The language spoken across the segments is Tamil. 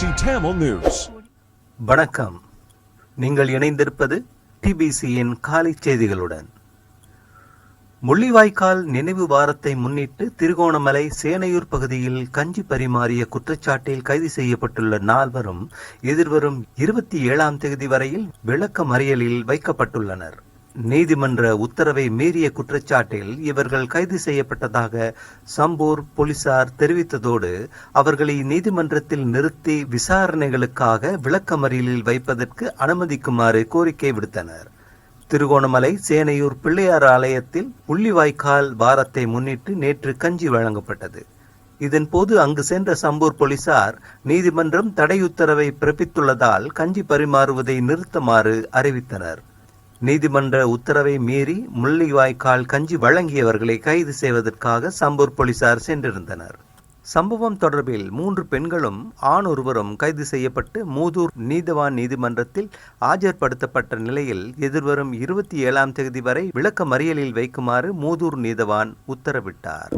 Tamil News. வணக்கம். நீங்கள் இணைந்திருப்பது டிபிசியின் காலை செய்திகளுடன். முள்ளிவாய்க்கால் நினைவு வாரத்தை முன்னிட்டு திருகோணமலை சேனையூர் பகுதியில் கஞ்சி பரிமாறிய குற்றச்சாட்டில் கைது செய்யப்பட்டுள்ள நால்வரும் எதிர்வரும் 27ஆம் தேதி வரையில் விளக்க மறியலில் வைக்கப்பட்டுள்ளனர். நீதிமன்ற உத்தரவை மீறிய குற்றச்சாட்டில் இவர்கள் கைது செய்யப்பட்டதாக சம்பூர் போலீசார் தெரிவித்ததோடு அவர்களை நீதிமன்றத்தில் நிறுத்தி விசாரணைகளுக்காக விளக்கமறியலில் வைப்பதற்கு அனுமதிக்குமாறு கோரிக்கை விடுத்தனர். திருகோணமலை சேனையூர் பிள்ளையார் ஆலயத்தில் முள்ளிவாய்க்கால் வாரத்தை முன்னிட்டு நேற்று கஞ்சி வழங்கப்பட்டது. இதன்போது அங்கு சென்ற சம்பூர் போலீசார் நீதிமன்றம் தடை உத்தரவை பிறப்பித்துள்ளதால் கஞ்சி பரிமாறுவதை நிறுத்துமாறு அறிவித்தனர். நீதிமன்ற உத்தரவை மீறி முள்ளிவாய்க்கால் கஞ்சி வழங்கியவர்களை கைது செய்வதற்காக சம்பூர் போலீசார் சென்றிருந்தனர். சம்பவம் தொடர்பில் 3 பெண்களும் ஆண் ஒருவரும் கைது செய்யப்பட்டு மூதூர் நீதவான் நீதிமன்றத்தில் ஆஜர்படுத்தப்பட்ட நிலையில் எதிர்வரும் 27ஆம் தேதி வரை விளக்க மறியலில் வைக்குமாறு மூதூர் நீதவான் உத்தரவிட்டார்.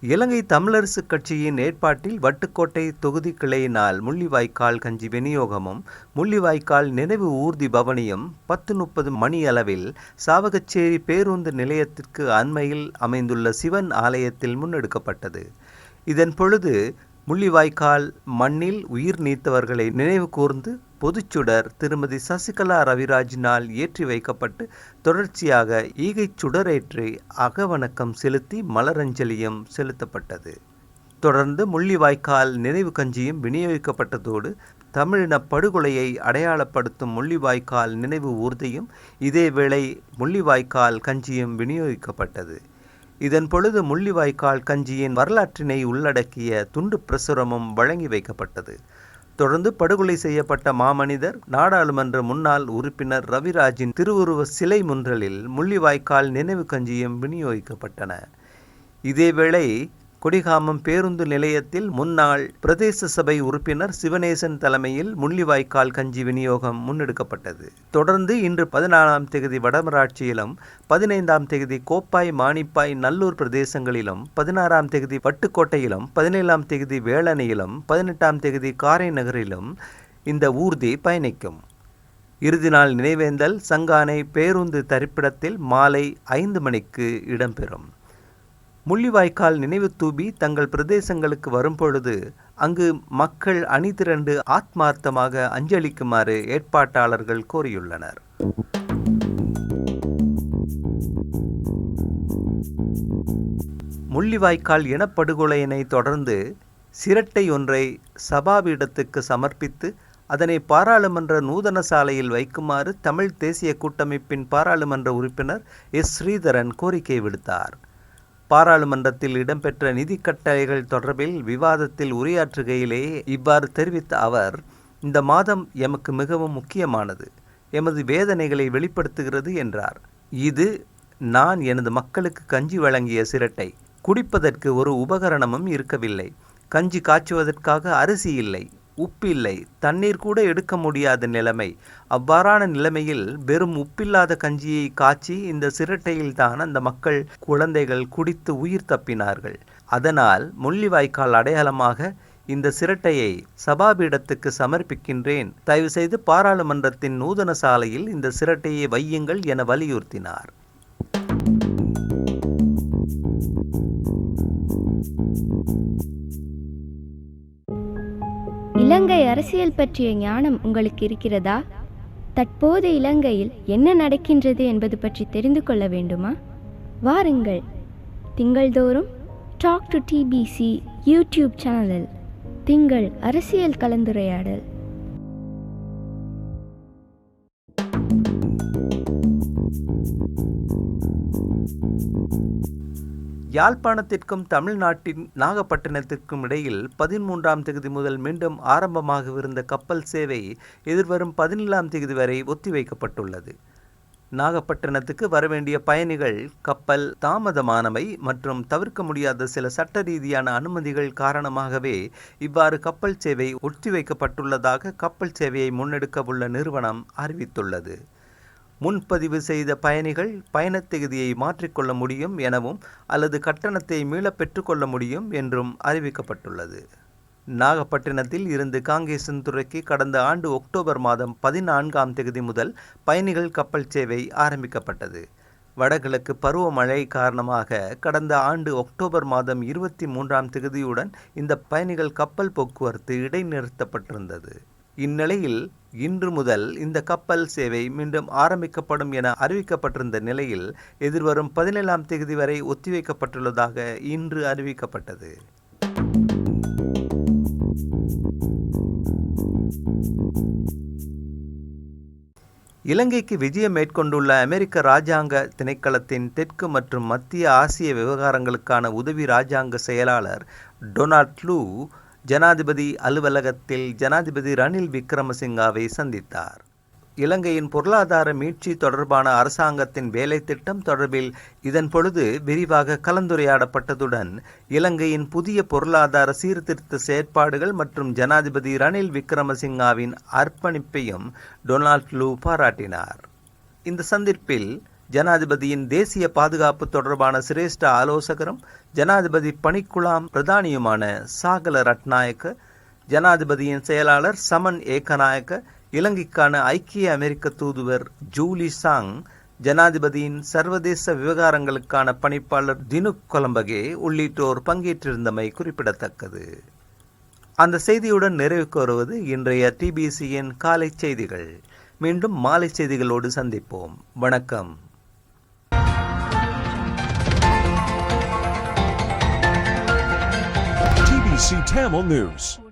இலங்கை தமிழரசு கட்சியின் ஏற்பாட்டில் வட்டுக்கோட்டை தொகுதி கிளையினால் முள்ளிவாய்க்கால் கஞ்சி விநியோகமும் முள்ளிவாய்க்கால் நினைவு ஊர்தி பவனியும் 10:30 மணி அளவில் சாவகச்சேரி பேருந்து நிலையத்திற்கு அண்மையில் அமைந்துள்ள சிவன் ஆலயத்தில் முன்னெடுக்கப்பட்டது. இதன் பொழுது முள்ளிவாய்க்கால் மண்ணில் உயிர் நீத்தவர்களை நினைவு கூர்ந்து பொதுச்சுடர் திருமதி சசிகலா ரவிராஜினால் ஏற்றி வைக்கப்பட்டு தொடர்ச்சியாக ஈகைச் சுடரேற்றி அகவணக்கம் செலுத்தி மலரஞ்சலியும் செலுத்தப்பட்டது. தொடர்ந்து முள்ளிவாய்க்கால் நினைவு கஞ்சியும் விநியோகிக்கப்பட்டதோடு தமிழின படுகொலையை அடையாளப்படுத்தும் முள்ளிவாய்க்கால் நினைவு ஊர்தியும் இதேவேளை முள்ளிவாய்க்கால் கஞ்சியும் விநியோகிக்கப்பட்டது. இதன் பொழுது முள்ளிவாய்க்கால் கஞ்சியின் வரலாற்றினை உள்ளடக்கிய துண்டு பிரசுரமும் வழங்கி வைக்கப்பட்டது. தொடர்ந்து படுகொலை செய்யப்பட்ட மாமனிதர் நாடாளுமன்ற முன்னாள் உறுப்பினர் ரவிராஜின் திருவுருவ சிலை முன்றலில் முள்ளிவாய்க்கால் நினைவு கஞ்சியும் விநியோகிக்கப்பட்டன. இதேவேளை கொடிகாமம் பேருந்து நிலையத்தில் முன்னாள் பிரதேச சபை உறுப்பினர் சிவனேசன் தலைமையில் முள்ளிவாய்க்கால் கஞ்சி விநியோகம் முன்னெடுக்கப்பட்டது. தொடர்ந்து இன்று 14ஆம் தேதி வடமராட்சியிலும் 15ஆம் தேதி கோப்பாய் மானிப்பாய் நல்லூர் பிரதேசங்களிலும் 16ஆம் தேதி வட்டுக்கோட்டையிலும் 17ஆம் தேதி வேளனையிலும் 18ஆம் தேதி காரை நகரிலும் இந்த ஊர்தி பயணிக்கும். இறுதி நாள் நினைவேந்தல் சங்கானை பேருந்து தரிப்பிடத்தில் மாலை 5 மணிக்கு இடம்பெறும். முள்ளிவாய்க்கால் நினைவு தூபி தங்கள் பிரதேசங்களுக்கு வரும்பொழுது அங்கு மக்கள் அணிதிரண்டு ஆத்மார்த்தமாக அஞ்சலிக்குமாறு ஏற்பாட்டாளர்கள் கோரியுள்ளனர். முள்ளிவாய்க்கால் இனப்படுகொலையினை தொடர்ந்து சிரட்டை ஒன்றை சபாபீடத்துக்கு சமர்ப்பித்து அதனை பாராளுமன்ற நூதன சாலையில் வைக்குமாறு தமிழ் தேசிய கூட்டமைப்பின் பாராளுமன்ற உறுப்பினர் எஸ். ஸ்ரீதரன் கோரிக்கை விடுத்தார். பாராளுமன்றத்தில் இடம்பெற்ற நிதி கட்டளைகள் தொடர்பில் விவாதத்தில் உரையாற்றுகையிலேயே இவ்வாறு தெரிவித்த அவர், இந்த மாதம் எமக்கு மிகவும் முக்கியமானது, எமது வேதனைகளை வெளிப்படுத்துகிறது என்றார். இது நான் எனது மக்களுக்கு கஞ்சி வழங்கிய சிரட்டை. குடிப்பதற்கு ஒரு உபகரணமும் இருக்கவில்லை. கஞ்சி காய்ச்சுவதற்காக அரிசி இல்லை, உப்பில்லை, தண்ணீர் கூட எடுக்க முடியாத நிலைமை. அவ்வாறான நிலைமையில் வெறும் உப்பில்லாத கஞ்சியை காய்ச்சி இந்த சிரட்டையில்தான் அந்த மக்கள் குழந்தைகள் குடித்து உயிர் தப்பினார்கள். அதனால் முள்ளிவாய்க்கால் அடையாளமாக இந்த சிரட்டையை சபாபீடத்துக்கு சமர்ப்பிக்கின்றேன். தயவு செய்து பாராளுமன்றத்தின் நூதன சாலையில் இந்த சிரட்டையை வையுங்கள் என வலியுறுத்தினார். இலங்கை அரசியல் பற்றிய ஞானம் உங்களுக்கு இருக்கிறதா? தற்போது இலங்கையில் என்ன நடக்கின்றது என்பது பற்றி தெரிந்து கொள்ள வேண்டுமா? வாருங்கள், திங்கள்தோறும் டாக் டு டிபிசி யூடியூப் சேனலில் திங்கள் அரசியல் கலந்துரையாடல். யாழ்ப்பாணத்திற்கும் தமிழ்நாட்டின் நாகப்பட்டினத்திற்கும் இடையில் 13ஆம் தேதி முதல் மீண்டும் ஆரம்பமாகவிருந்த கப்பல் சேவை எதிர்வரும் 17ஆம் தேதி வரை ஒத்திவைக்கப்பட்டுள்ளது. நாகப்பட்டினத்துக்கு வரவேண்டிய பயணிகள் கப்பல் தாமதமானவை மற்றும் தவிர்க்க முடியாத சில சட்ட ரீதியான அனுமதிகள் காரணமாகவே இவ்வாறு கப்பல் சேவை ஒத்திவைக்கப்பட்டுள்ளதாக கப்பல் சேவையை முன்னெடுக்க உள்ள நிறுவனம் அறிவித்துள்ளது. முன்பதிவு செய்த பயணிகள் பயணத் தேதியை மாற்றிக்கொள்ள முடியும் எனவும் அல்லது கட்டணத்தை மீளப் பெற்றுக்கொள்ள முடியும் என்றும் அறிவிக்கப்பட்டுள்ளது. நாகப்பட்டினத்தில் இருந்து காங்கேசன்துறைக்கு கடந்த ஆண்டு அக்டோபர் மாதம் 14ஆம் தேதி முதல் பயணிகள் கப்பல் சேவை ஆரம்பிக்கப்பட்டது. வடகிழக்கு பருவமழை காரணமாக கடந்த ஆண்டு அக்டோபர் மாதம் 23ஆம் தேதியுடன் இந்த பயணிகள் கப்பல் போக்குவரத்து இடைநிறுத்தப்பட்டிருந்தது. இந்நிலையில் இன்று முதல் இந்த கப்பல் சேவை மீண்டும் ஆரம்பிக்கப்படும் என அறிவிக்கப்பட்டிருந்த நிலையில் எதிர்வரும் 17ஆம் தேதி வரை ஒத்திவைக்கப்பட்டுள்ளதாக இன்று அறிவிக்கப்பட்டது. இலங்கைக்கு விஜயம் மேற்கொண்டுள்ள அமெரிக்க இராஜாங்க திணைக்களத்தின் தெற்கு மற்றும் மத்திய ஆசிய விவகாரங்களுக்கான உதவி இராஜாங்க செயலாளர் டொனால்ட் லூ ஜனாதிபதி அலுவலகத்தில் ஜனாதிபதி ரணில் விக்ரமசிங்காவை சந்தித்தார். இலங்கையின் பொருளாதார மீட்சி தொடர்பான அரசாங்கத்தின் வேலை திட்டம் தொடர்பில் இதன் பொழுது விரிவாக கலந்துரையாடப்பட்டதுடன் இலங்கையின் புதிய பொருளாதார சீர்திருத்த செயற்பாடுகள் மற்றும் ஜனாதிபதி ரணில் விக்ரமசிங்காவின் அர்ப்பணிப்பையும் டொனால்ட் லூ பாராட்டினார். இந்த சந்திப்பில் ஜனாதிபதியின் தேசிய பாதுகாப்பு தொடர்பான சிரேஷ்ட ஆலோசகரும் ஜனாதிபதி பணிக்குழாம் பிரதானியுமான சாகல ரட்நாயக்க, ஜனாதிபதியின் செயலாளர் சமன் ஏகநாயக்க, இலங்கைக்கான ஐக்கிய அமெரிக்க தூதுவர் ஜூலி சாங், ஜனாதிபதியின் சர்வதேச விவகாரங்களுக்கான பணிப்பாளர் தினுக் கொலம்பகே உள்ளிட்டோர் பங்கேற்றிருந்தமை குறிப்பிடத்தக்கது. அந்த செய்தியுடன் நிறைவுக்கு வருவது இன்றைய டிபிசியின் காலை செய்திகள். மீண்டும் மாலை செய்திகளோடு சந்திப்போம். வணக்கம். TBC Tamil News.